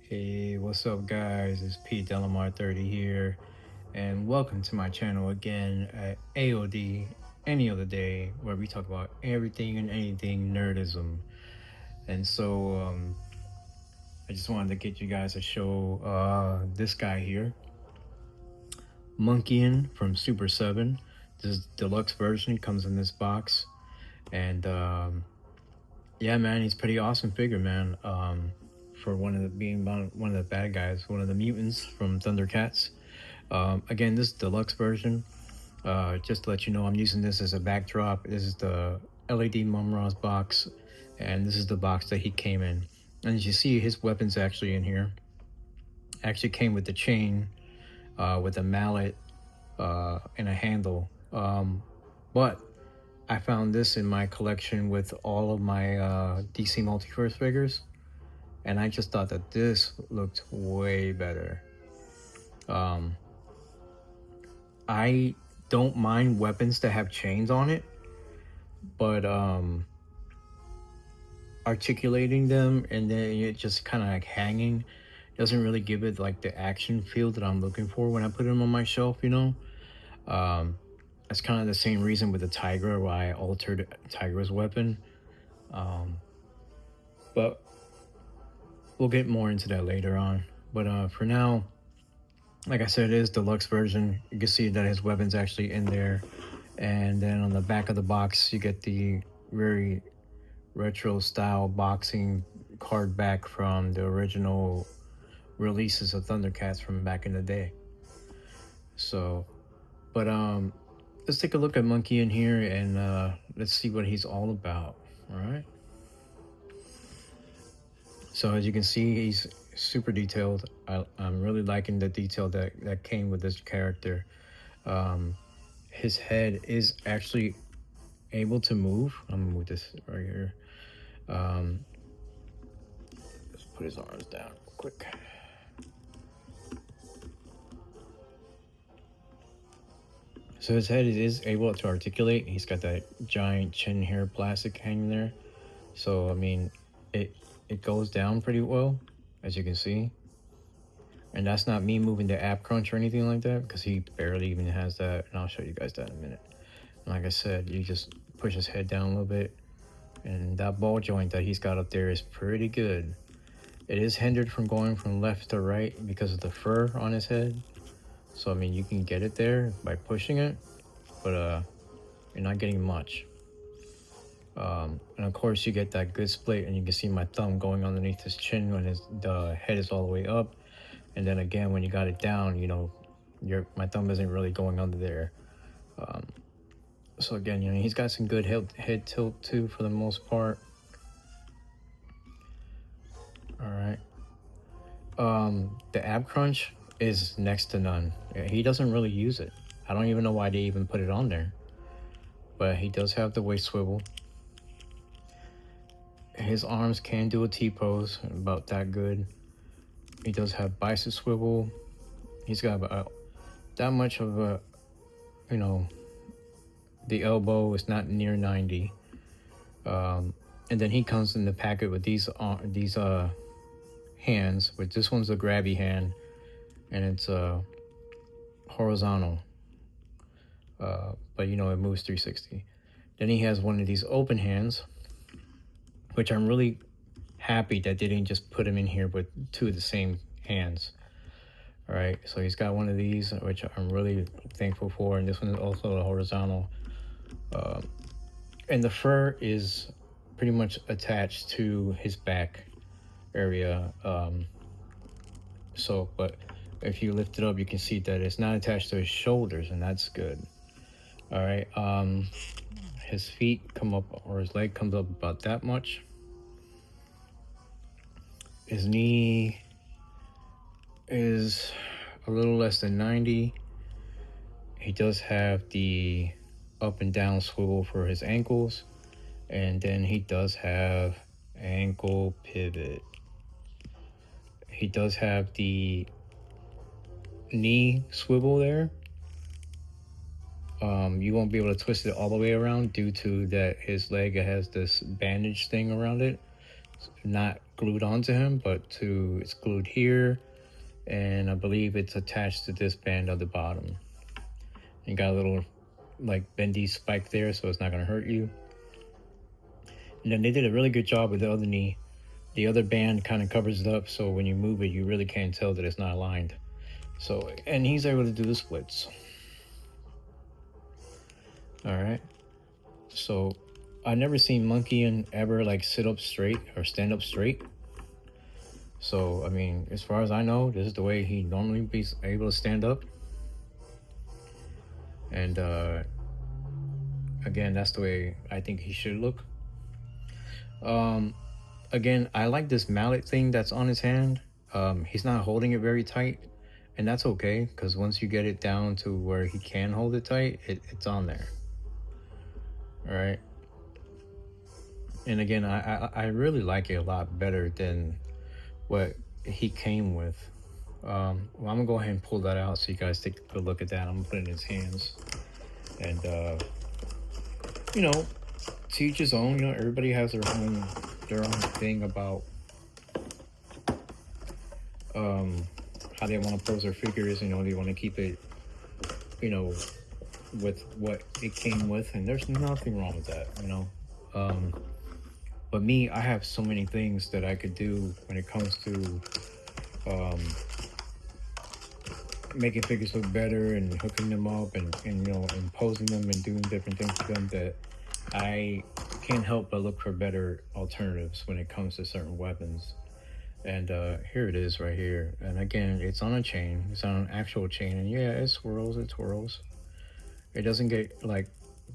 Hey, what's up, guys? It's Pete Delamar 30 here, and welcome to my channel again at A.O.D. Any Other Day, where we talk about everything and anything nerdism. And I just wanted to get you guys to show this guy here, Monkian from Super7. This deluxe version comes in this box, and yeah, man, he's pretty awesome figure, man. For one of the bad guys, one of the mutants from Thundercats. Again, this deluxe version. Just to let you know, I'm using this as a backdrop. This is the LED Mumra's box, and this is the box that he came in. And as you see, his weapon's actually in here. Actually came with the chain, with a mallet, and a handle. But I found this in my collection with all of my DC Multiverse figures, and I just thought that this looked way better. I don't mind weapons that have chains on it, but articulating them and then it just kind of like hanging doesn't really give it like the action feel that I'm looking for when I put them on my shelf, you know. That's kind of the same reason with the Tigra why I altered Tigra's weapon. But we'll get more into that later on. But for now, like I said, it is deluxe version. You can see that his weapon's actually in there. And then on the back of the box, you get the very retro style boxing card back from the original releases of Thundercats from back in the day. So, but let's take a look at Monkey in here and let's see what he's all about. All right. So as you can see, he's super detailed. I'm really liking the detail that came with this character. His head is actually able to move. I'm gonna move this right here. Let's put his arms down real quick. So his head is able to articulate. He's got that giant chin hair plastic hanging there. So I mean, it goes down pretty well, as you can see. And that's not me moving the ab crunch or anything like that, because he barely even has that. And I'll show you guys that in a minute. And like I said, you just push his head down a little bit, and that ball joint that he's got up there is pretty good. It is hindered from going from left to right because of the fur on his head. So I mean, you can get it there by pushing it, but you're not getting much. And of course, you get that good split, and you can see my thumb going underneath his chin when the head is all the way up. And then again, when you got it down, you know, my thumb isn't really going under there. So again, you know, he's got some good head tilt too for the most part. All right. The ab crunch is next to none. He doesn't really use it. I don't even know why they even put it on there. But he does have the waist swivel. His arms can do a T-pose, about that good. He does have bicep swivel. He's got about that much of a, you know, the elbow is not near 90. And then he comes in the packet with these hands. But this one's a grabby hand, and it's horizontal. But you know, it moves 360. Then he has one of these open hands, which I'm really happy that they didn't just put him in here with two of the same hands. All right, so he's got one of these, which I'm really thankful for, and this one is also a horizontal. And the fur is pretty much attached to his back area. But if you lift it up, you can see that it's not attached to his shoulders, and that's good. All right, his feet come up, or his leg comes up about that much. His knee is a little less than 90. He does have the up and down swivel for his ankles, and then he does have ankle pivot. He does have the knee swivel there. You won't be able to twist it all the way around due to that his leg has this bandage thing around it. Not glued onto him, but it's glued here, and I believe it's attached to this band at the bottom. You got a little like bendy spike there, so it's not gonna hurt you. And then they did a really good job with the other knee. The other band kind of covers it up, so when you move it, you really can't tell that it's not aligned. So, and he's able to do the splits. All right. So, I never seen Monkian ever like sit up straight or stand up straight. So, I mean, as far as I know, this is the way he normally be able to stand up. And again, that's the way I think he should look. Again, I like this mallet thing that's on his hand. He's not holding it very tight, and that's okay, because once you get it down to where he can hold it tight, it's on there. All right. And again, I really like it a lot better than what he came with. Well, I'm gonna go ahead and pull that out so you guys take a good look at that. I'm gonna put it in his hands, and you know, to each his own. You know, everybody has their own thing about how they want to pose their figures. You know, they want to keep it, you know, with what it came with, and there's nothing wrong with that. You know, but me, I have so many things that I could do when it comes to making figures look better and hooking them up and you know, and posing them and doing different things to them, that I can't help but look for better alternatives when it comes to certain weapons. And here it is right here. And again, it's on a chain. It's on an actual chain. And yeah, it swirls. It doesn't get like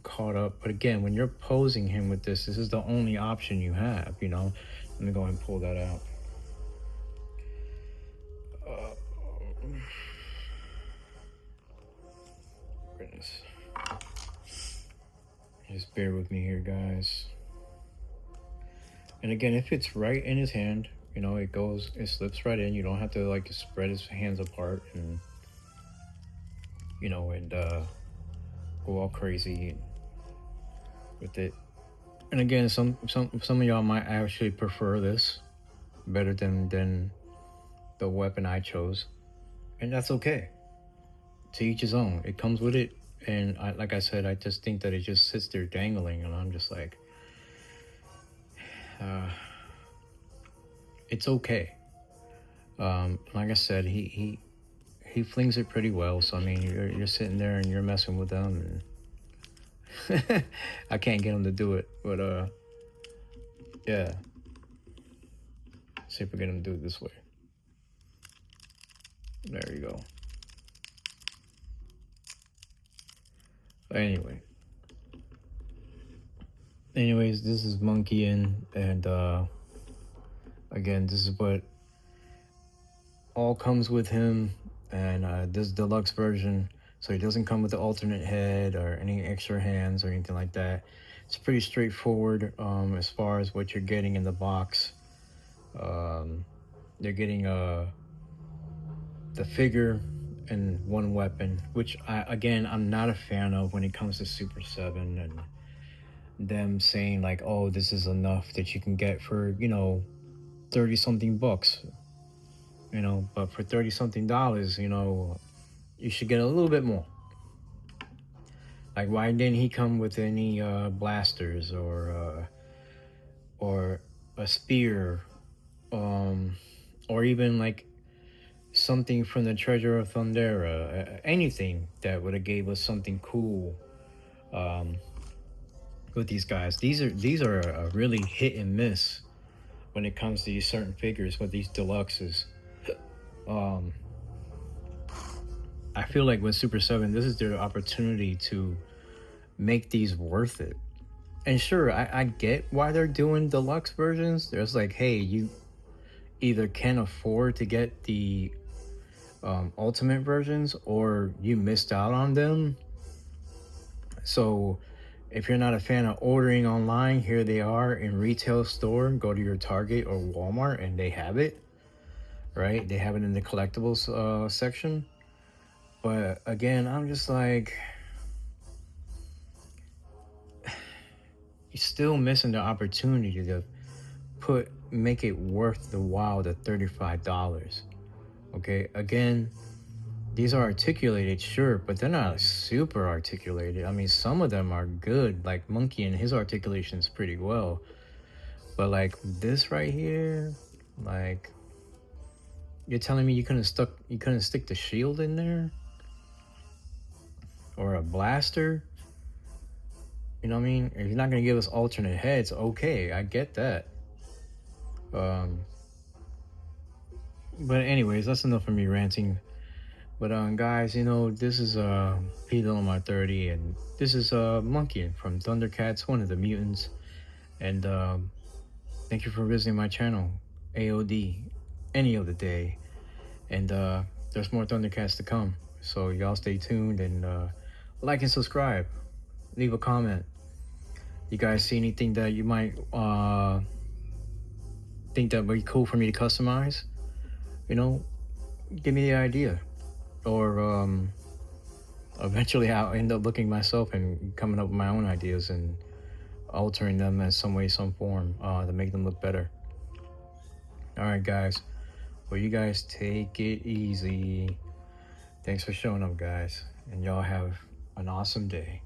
caught up. But again, when you're posing him with this is the only option you have, you know. Let me go ahead and pull that out. Goodness. Just bear with me here, guys. And again, if it's right in his hand, you know, it slips right in. You don't have to like spread his hands apart and, you know, and go all crazy with it. And again, some of y'all might actually prefer this better than the weapon I chose, and that's okay. To each his own. It comes with it, and like I said, I just think that it just sits there dangling, and I'm just like, it's okay. Like I said, he flings it pretty well. So I mean, you're sitting there and you're messing with them, and I can't get him to do it, but yeah. See if we get him to do it this way. There you go. Anyways, this is Monkian, and again, this is what all comes with him, and this deluxe version, so he doesn't come with the alternate head or any extra hands or anything like that. It's pretty straightforward as far as what you're getting in the box. You're getting the figure and one weapon, which I'm not a fan of when it comes to Super7 and them saying like, oh, this is enough that you can get for, you know, 30 something bucks, you know, but for 30 something dollars, you know, you should get a little bit more. Like, why didn't he come with any blasters or a spear, or even like something from the Treasure of Thundera, anything that would have gave us something cool with these guys. These are a really hit and miss when it comes to these certain figures with these deluxes. I feel like with Super7, this is their opportunity to make these worth it. And sure, I get why they're doing deluxe versions. There's like, hey, you either can't afford to get the ultimate versions or you missed out on them. So if you're not a fan of ordering online, here they are in retail store. Go to your Target or Walmart and they have it, right? They have it in the collectibles section. But again, I'm just like, you're still missing the opportunity to put make it worth the while, the $35. Okay, again, these are articulated, sure, but they're not super articulated. I mean, some of them are good, like Monkey, and his articulation is pretty well. But like this right here, like you're telling me you couldn't stick the shield in there? Or a blaster? You know what I mean? If you're not gonna give us alternate heads, okay, I get that. Um but anyways, that's enough of me ranting. But guys, you know, this is Peter on my 30, and this is Monkian from Thundercats, one of the mutants. And thank you for visiting my channel, A.O.D. any other day. And there's more Thundercats to come. So y'all stay tuned and like and subscribe. Leave a comment. You guys see anything that you might think that would be cool for me to customize? You know, give me the idea. Or eventually I'll end up looking myself and coming up with my own ideas and altering them in some way, some form to make them look better. All right, guys. Well, you guys take it easy. Thanks for showing up, guys. And y'all have an awesome day.